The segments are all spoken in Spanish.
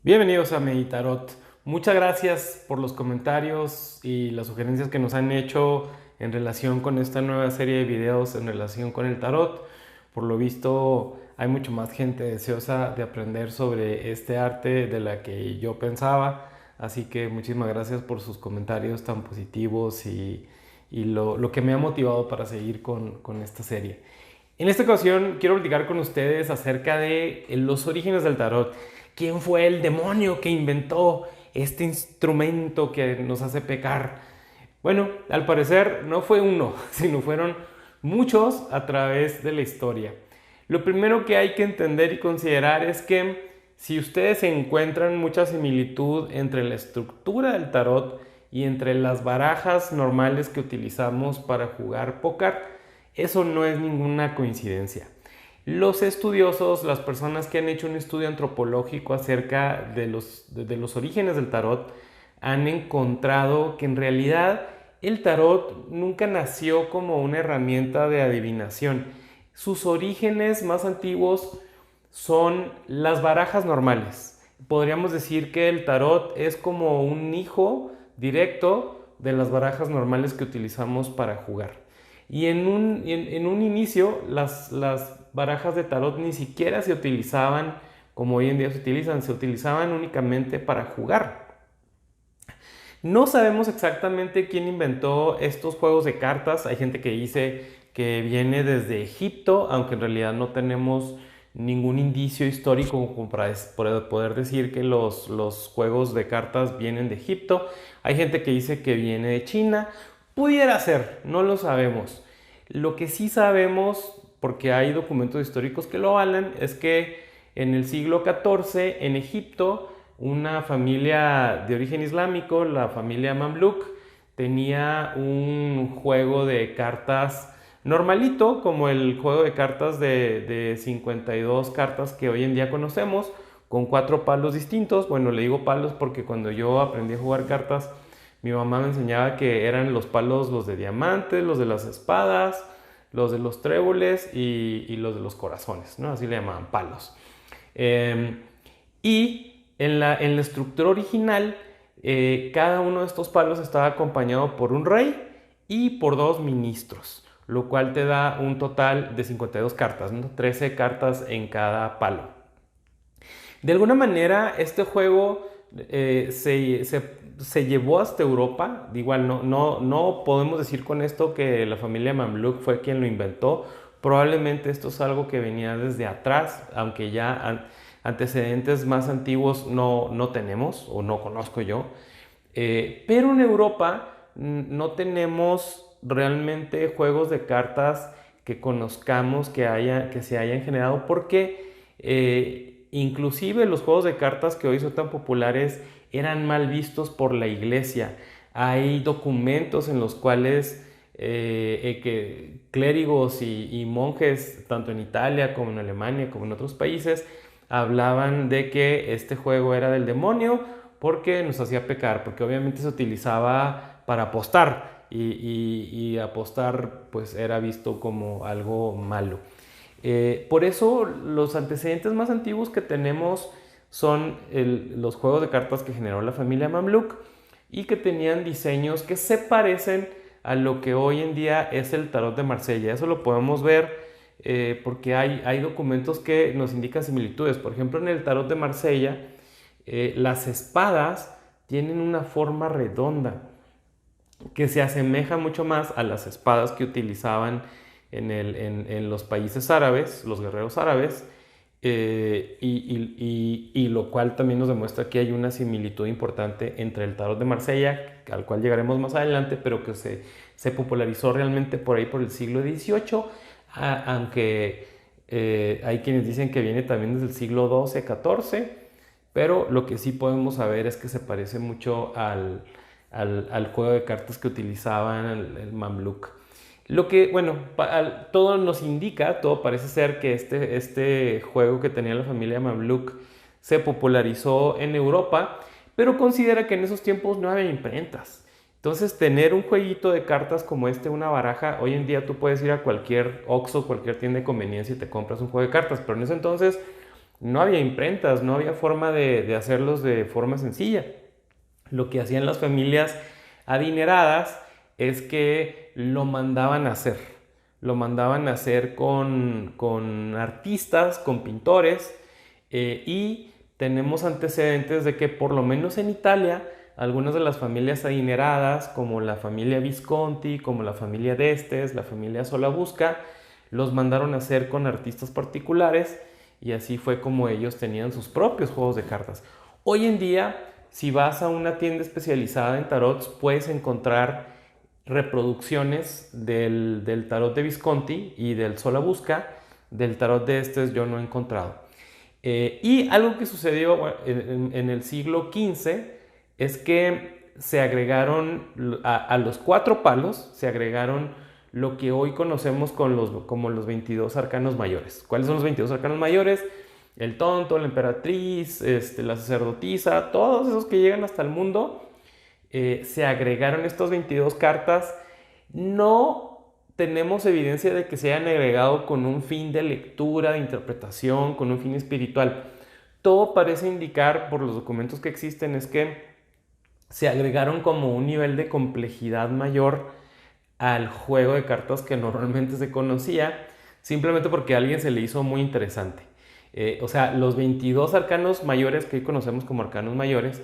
Bienvenidos a Meditarot. Muchas gracias por los comentarios y las sugerencias que nos han hecho en relación con esta nueva serie de videos en relación con el tarot. Por lo visto hay mucho más gente deseosa de aprender sobre este arte de la que yo pensaba. Así que muchísimas gracias por sus comentarios tan positivos y lo que me ha motivado para seguir con esta serie. En esta ocasión quiero platicar con ustedes acerca de los orígenes del tarot. ¿Quién fue el demonio que inventó este instrumento que nos hace pecar? Bueno, al parecer no fue uno, sino fueron muchos a través de la historia. Lo primero que hay que entender y considerar es que si ustedes encuentran mucha similitud entre la estructura del tarot y entre las barajas normales que utilizamos para jugar póker, eso no es ninguna coincidencia. Los estudiosos, las personas que han hecho un estudio antropológico acerca de los orígenes del tarot, han encontrado que en realidad el tarot nunca nació como una herramienta de adivinación. Sus orígenes más antiguos son las barajas normales. Podríamos decir que el tarot es como un hijo directo de las barajas normales que utilizamos para jugar. Y en un inicio las barajas de tarot ni siquiera se utilizaban como hoy en día se utilizaban únicamente para jugar. No sabemos exactamente quién inventó estos juegos de cartas. Hay gente que dice que viene desde Egipto, aunque en realidad no tenemos ningún indicio histórico como para poder decir que los juegos de cartas vienen de Egipto. Hay gente que dice que viene de China. Pudiera ser, no lo sabemos. Lo que sí sabemos, porque hay documentos históricos que lo avalan, es que en el siglo XIV en Egipto una familia de origen islámico, la familia Mamluk, tenía un juego de cartas normalito, como el juego de cartas de 52 cartas que hoy en día conocemos, con 4 palos distintos. Bueno, le digo palos porque cuando yo aprendí a jugar cartas, mi mamá me enseñaba que eran los palos los de diamantes, los de las espadas, los de los tréboles y los de los corazones, ¿no? Así le llamaban palos. Y en la estructura original, cada uno de estos palos estaba acompañado por un rey y por 2 ministros, lo cual te da un total de 52 cartas, ¿no? 13 cartas en cada palo. De alguna manera, este juego se llevó hasta Europa. Igual no podemos decir con esto que la familia Mamluk fue quien lo inventó. Probablemente esto es algo que venía desde atrás, aunque ya antecedentes más antiguos no tenemos o no conozco yo. Pero en Europa no tenemos realmente juegos de cartas que conozcamos que se hayan generado porque inclusive los juegos de cartas que hoy son tan populares eran mal vistos por la iglesia. Hay documentos en los cuales que clérigos y monjes, tanto en Italia como en Alemania como en otros países, hablaban de que este juego era del demonio porque nos hacía pecar, porque obviamente se utilizaba para apostar y apostar pues era visto como algo malo. Por eso los antecedentes más antiguos que tenemos son los juegos de cartas que generó la familia Mamluk y que tenían diseños que se parecen a lo que hoy en día es el tarot de Marsella. Eso lo podemos ver porque hay documentos que nos indican similitudes. Por ejemplo, en el tarot de Marsella, las espadas tienen una forma redonda que se asemeja mucho más a las espadas que utilizaban en los países árabes, los guerreros árabes, y lo cual también nos demuestra que hay una similitud importante entre el tarot de Marsella, al cual llegaremos más adelante, pero que se popularizó realmente por ahí por el siglo XVIII, aunque hay quienes dicen que viene también desde el siglo XII, XIV, pero lo que sí podemos saber es que se parece mucho al juego de cartas que utilizaban el Mamluk. Lo que, bueno, todo nos indica, todo parece ser que este juego que tenía la familia Mamluk se popularizó en Europa, pero considera que en esos tiempos no había imprentas. Entonces, tener un jueguito de cartas como una baraja, hoy en día tú puedes ir a cualquier Oxxo, cualquier tienda de conveniencia y te compras un juego de cartas, pero en ese entonces no había imprentas, no había forma de hacerlos de forma sencilla. Lo que hacían las familias adineradas es que lo mandaban a hacer. Lo mandaban a hacer con artistas, con pintores, y tenemos antecedentes de que por lo menos en Italia algunas de las familias adineradas, como la familia Visconti, como la familia d'Este, la familia Solavusca, los mandaron a hacer con artistas particulares y así fue como ellos tenían sus propios juegos de cartas. Hoy en día, si vas a una tienda especializada en tarots, puedes encontrar reproducciones del tarot de Visconti y del Solavusca. Del tarot de este yo no he encontrado. Y algo que sucedió en el siglo XV es que se agregaron a los cuatro palos, se agregaron lo que hoy conocemos como los 22 arcanos mayores. ¿Cuáles son los 22 arcanos mayores? El tonto, la emperatriz, la sacerdotisa, todos esos que llegan hasta el mundo, se agregaron estas 22 cartas. No tenemos evidencia de que se hayan agregado con un fin de lectura, de interpretación, con un fin espiritual. Todo parece indicar, por los documentos que existen, es que se agregaron como un nivel de complejidad mayor al juego de cartas que normalmente se conocía, simplemente porque a alguien se le hizo muy interesante. O sea, los 22 arcanos mayores que hoy conocemos como arcanos mayores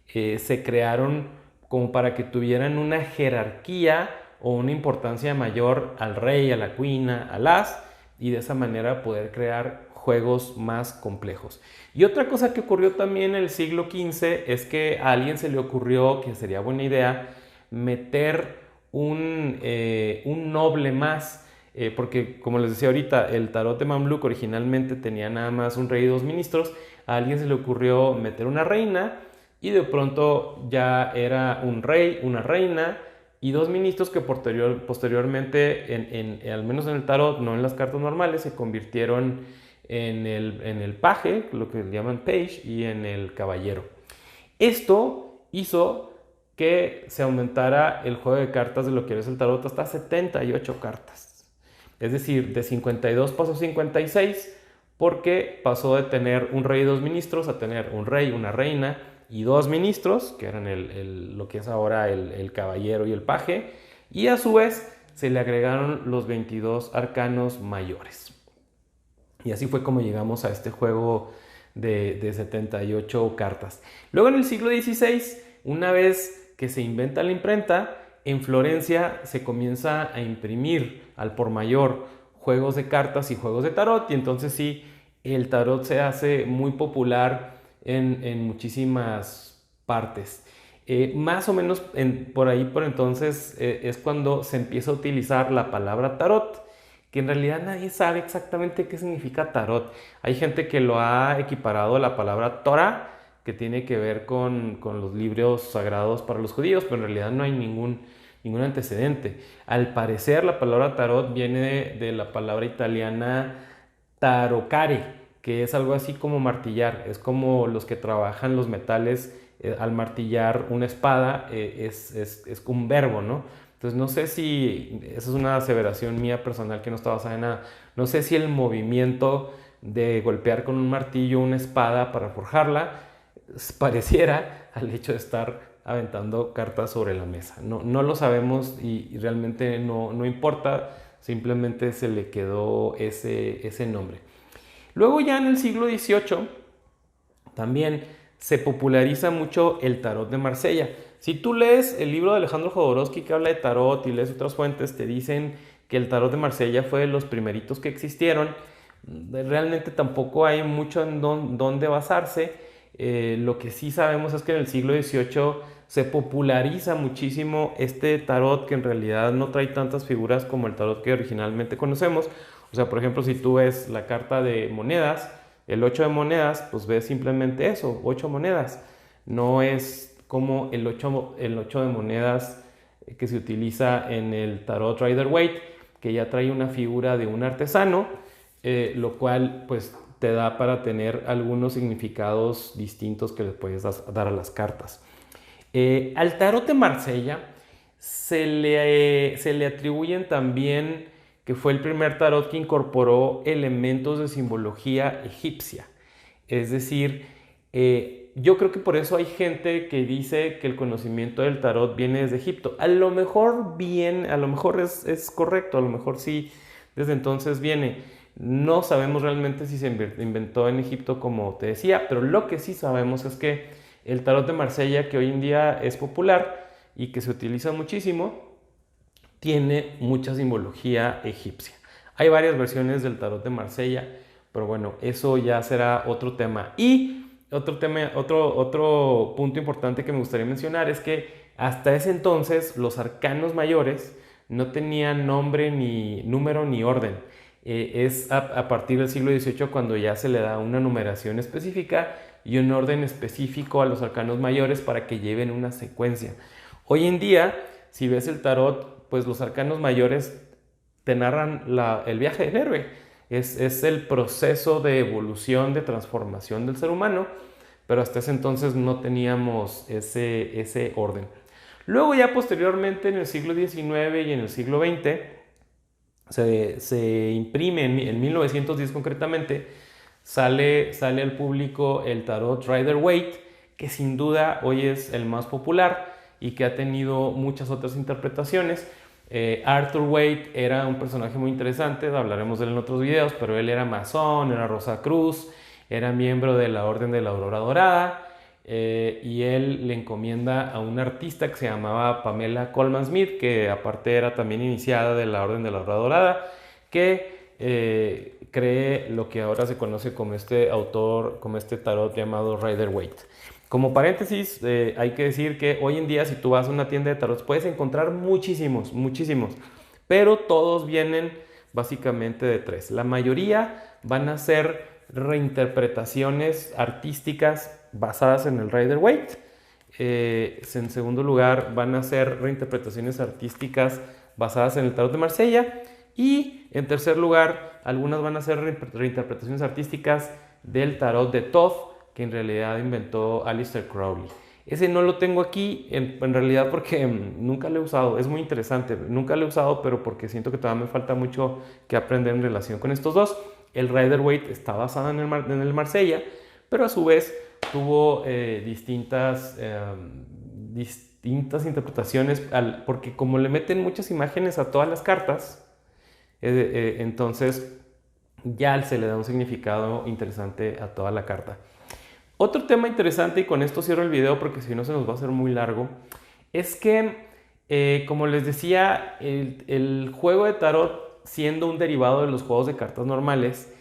se crearon como para que tuvieran una jerarquía o una importancia mayor al rey, a la cuina, al as, y de esa manera poder crear juegos más complejos. Y otra cosa que ocurrió también en el siglo XV es que a alguien se le ocurrió que sería buena idea meter un noble más, porque como les decía ahorita, el tarot de Mamluk originalmente tenía nada más un rey y dos ministros. A alguien se le ocurrió meter una reina y de pronto ya era un rey, una reina y dos ministros que posteriormente, al menos en el tarot, no en las cartas normales, se convirtieron en el paje, lo que llaman page, y en el caballero. Esto hizo que se aumentara el juego de cartas de lo que es el tarot hasta 78 cartas. Es decir, de 52 pasó a 56 porque pasó de tener un rey y dos ministros a tener un rey, una reina y dos ministros, que eran lo que es ahora el caballero y el paje, y a su vez se le agregaron los 22 arcanos mayores. Y así fue como llegamos a este juego de 78 cartas. Luego en el siglo XVI, una vez que se inventa la imprenta, en Florencia se comienza a imprimir al por mayor juegos de cartas y juegos de tarot, y entonces sí, el tarot se hace muy popular en muchísimas partes. Más o menos por ahí por entonces es cuando se empieza a utilizar la palabra tarot, que en realidad nadie sabe exactamente qué significa tarot. Hay gente que lo ha equiparado a la palabra Torah, que tiene que ver con los libros sagrados para los judíos, pero en realidad no hay ningún antecedente. Al parecer la palabra tarot viene de la palabra italiana tarocare, que es algo así como martillar. Es como los que trabajan los metales, al martillar una espada, es un verbo, ¿no? Entonces no sé si, esa es una aseveración mía personal que no está basada en nada, no sé si el movimiento de golpear con un martillo una espada para forjarla pareciera al hecho de estar aventando cartas sobre la mesa. No lo sabemos y realmente no importa, simplemente se le quedó ese nombre. Luego ya en el siglo XVIII también se populariza mucho el tarot de Marsella. Si tú lees el libro de Alejandro Jodorowsky que habla de tarot y lees otras fuentes, te dicen que el tarot de Marsella fue de los primeritos que existieron. Realmente tampoco hay mucho en dónde basarse. Lo que sí sabemos es que en el siglo XVIII se populariza muchísimo este tarot, que en realidad no trae tantas figuras como el tarot que originalmente conocemos. O sea, por ejemplo, si tú ves la carta de monedas, el 8 de monedas, pues ves simplemente eso, 8 monedas. No es como el 8 de monedas que se utiliza en el tarot Rider-Waite, que ya trae una figura de un artesano, lo cual pues te da para tener algunos significados distintos que le puedes dar a las cartas. Al tarot de Marsella se le atribuyen también que fue el primer tarot que incorporó elementos de simbología egipcia. Es decir, yo creo que por eso hay gente que dice que el conocimiento del tarot viene desde Egipto. A lo mejor es correcto, a lo mejor sí, desde entonces viene. No sabemos realmente si se inventó en Egipto como te decía, pero lo que sí sabemos es que el tarot de Marsella, que hoy en día es popular y que se utiliza muchísimo, tiene mucha simbología egipcia. Hay varias versiones del tarot de Marsella, pero bueno, eso ya será otro tema. Y otro punto importante que me gustaría mencionar es que hasta ese entonces los arcanos mayores no tenían nombre, ni número, ni orden. Es a partir del siglo XVIII cuando ya se le da una numeración específica y un orden específico a los arcanos mayores para que lleven una secuencia. Hoy en día, si ves el tarot, pues los arcanos mayores te narran el viaje del héroe. Es el proceso de evolución, de transformación del ser humano, pero hasta ese entonces no teníamos ese orden. Luego ya posteriormente en el siglo XIX y en el siglo XX se imprime, en 1910 concretamente, sale al público el tarot Rider-Waite, que sin duda hoy es el más popular y que ha tenido muchas otras interpretaciones. Arthur Waite era un personaje muy interesante, hablaremos de él en otros videos, pero él era masón, era Rosacruz, era miembro de la Orden de la Aurora Dorada, y él le encomienda a una artista que se llamaba Pamela Colman Smith, que aparte era también iniciada de la Orden de la Aurora Dorada, que cree lo que ahora se conoce como este tarot llamado Rider-Waite. Como paréntesis, hay que decir que hoy en día si tú vas a una tienda de tarot puedes encontrar muchísimos, pero todos vienen básicamente de tres. La mayoría van a ser reinterpretaciones artísticas basadas en el Rider-Waite. En segundo lugar, van a ser reinterpretaciones artísticas basadas en el tarot de Marsella. Y en tercer lugar, algunas van a ser reinterpretaciones artísticas del tarot de Thoth, que en realidad inventó Aleister Crowley. Ese no lo tengo aquí en realidad porque nunca lo he usado, es muy interesante, nunca lo he usado, pero porque siento que todavía me falta mucho que aprender en relación con estos dos. El Rider-Waite está basado en el Marsella, pero a su vez tuvo distintas interpretaciones, porque como le meten muchas imágenes a todas las cartas, entonces ya se le da un significado interesante a toda la carta. Otro tema interesante, y con esto cierro el video porque si no se nos va a hacer muy largo, es que, como les decía, el juego de tarot, siendo un derivado de los juegos de cartas normales,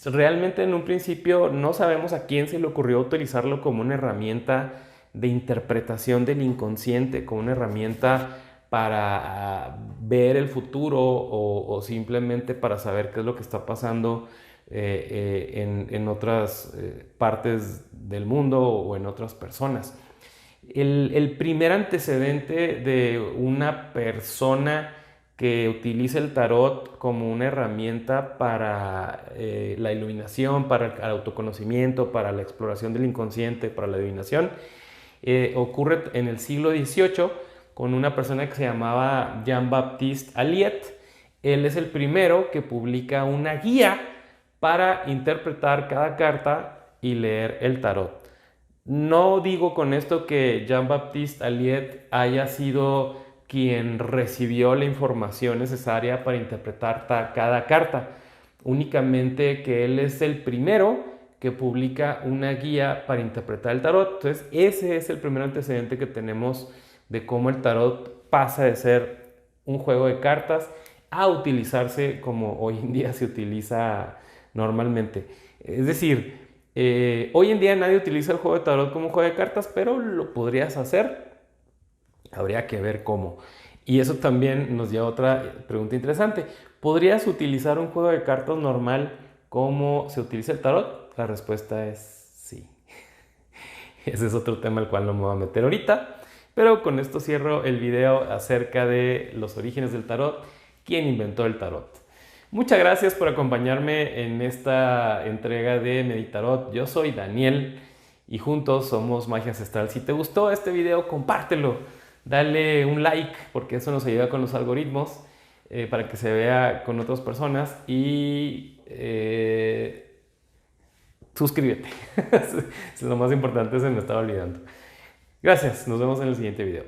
realmente en un principio no sabemos a quién se le ocurrió utilizarlo como una herramienta de interpretación del inconsciente, como una herramienta para ver el futuro o simplemente para saber qué es lo que está pasando en otras partes del mundo o en otras personas. El primer antecedente de una persona que utiliza el tarot como una herramienta para la iluminación, para el autoconocimiento, para la exploración del inconsciente, para la adivinación, ocurre en el siglo XVIII con una persona que se llamaba Jean-Baptiste Alliot. Él es el primero que publica una guía para interpretar cada carta y leer el tarot. No digo con esto que Jean-Baptiste Alliot haya sido quien recibió la información necesaria para interpretar cada carta, únicamente que él es el primero que publica una guía para interpretar el tarot. Entonces ese es el primer antecedente que tenemos de cómo el tarot pasa de ser un juego de cartas a utilizarse como hoy en día se utiliza normalmente. Es decir, hoy en día nadie utiliza el juego de tarot como un juego de cartas, pero lo podrías hacer. Habría que ver cómo. Y eso también nos lleva a otra pregunta interesante. ¿Podrías utilizar un juego de cartas normal como se utiliza el tarot? La respuesta es sí. Ese es otro tema al cual no me voy a meter ahorita. Pero con esto cierro el video acerca de los orígenes del tarot, quién inventó el tarot. Muchas gracias por acompañarme en esta entrega de Meditarot. Yo soy Daniel y juntos somos Magia Ancestral. Si te gustó este video, compártelo. Dale un like porque eso nos ayuda con los algoritmos para que se vea con otras personas. Y suscríbete. Es lo más importante, se me estaba olvidando. Gracias, nos vemos en el siguiente video.